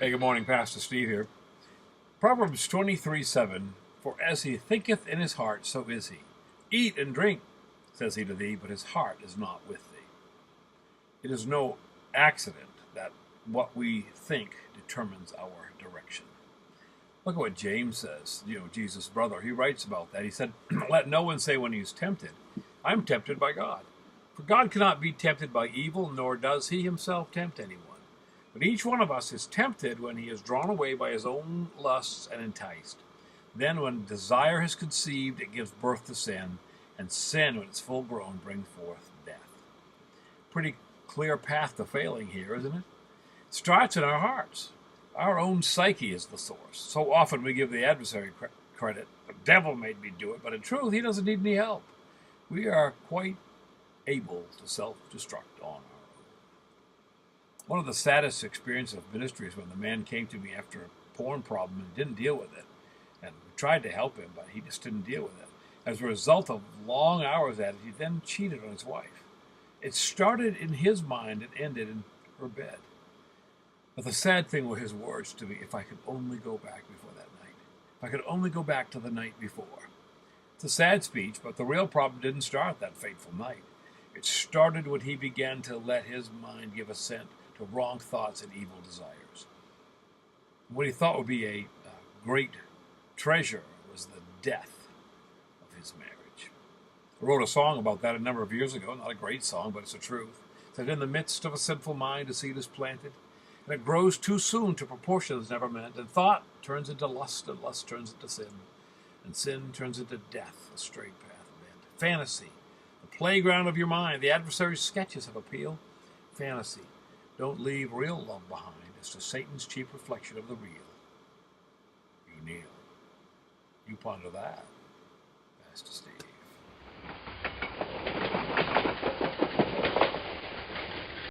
Hey, good morning, Pastor Steve here. Proverbs 23:7. For as he thinketh in his heart, so is he. Eat and drink, says he to thee, but his heart is not with thee. It is no accident that what we think determines our direction. Look at what James says, Jesus' brother. He writes about that. He said, let no one say when he is tempted, I'm tempted by God. For God cannot be tempted by evil, nor does he himself tempt anyone. But each one of us is tempted when he is drawn away by his own lusts and enticed. Then when desire has conceived, it gives birth to sin, and sin, when it's full grown, brings forth death. Pretty clear path to failing here, isn't it? It starts in our hearts. Our own psyche is the source. So often we give the adversary credit. The devil made me do it, but in truth, he doesn't need any help. We are quite able to self-destruct on our own. One of the saddest experiences of ministry is when the man came to me after a porn problem and didn't deal with it. And we tried to help him, but he just didn't deal with it. As a result of long hours at it, he then cheated on his wife. It started in his mind and ended in her bed. But the sad thing were his words to me, if I could only go back before that night. If I could only go back to the night before. It's a sad speech, but the real problem didn't start that fateful night. It started when he began to let his mind give assent to wrong thoughts and evil desires. What he thought would be a great treasure was the death of his marriage. I wrote a song about that a number of years ago, not a great song, but it's the truth. It said, in the midst of a sinful mind, a seed is planted, and it grows too soon to proportions never meant, and thought turns into lust, and lust turns into sin, and sin turns into death, a straight path bent. Fantasy, the playground of your mind, the adversary's sketches of appeal. Fantasy, don't leave real love behind. It's to Satan's cheap reflection of the real. You kneel. You ponder that, Pastor Steve.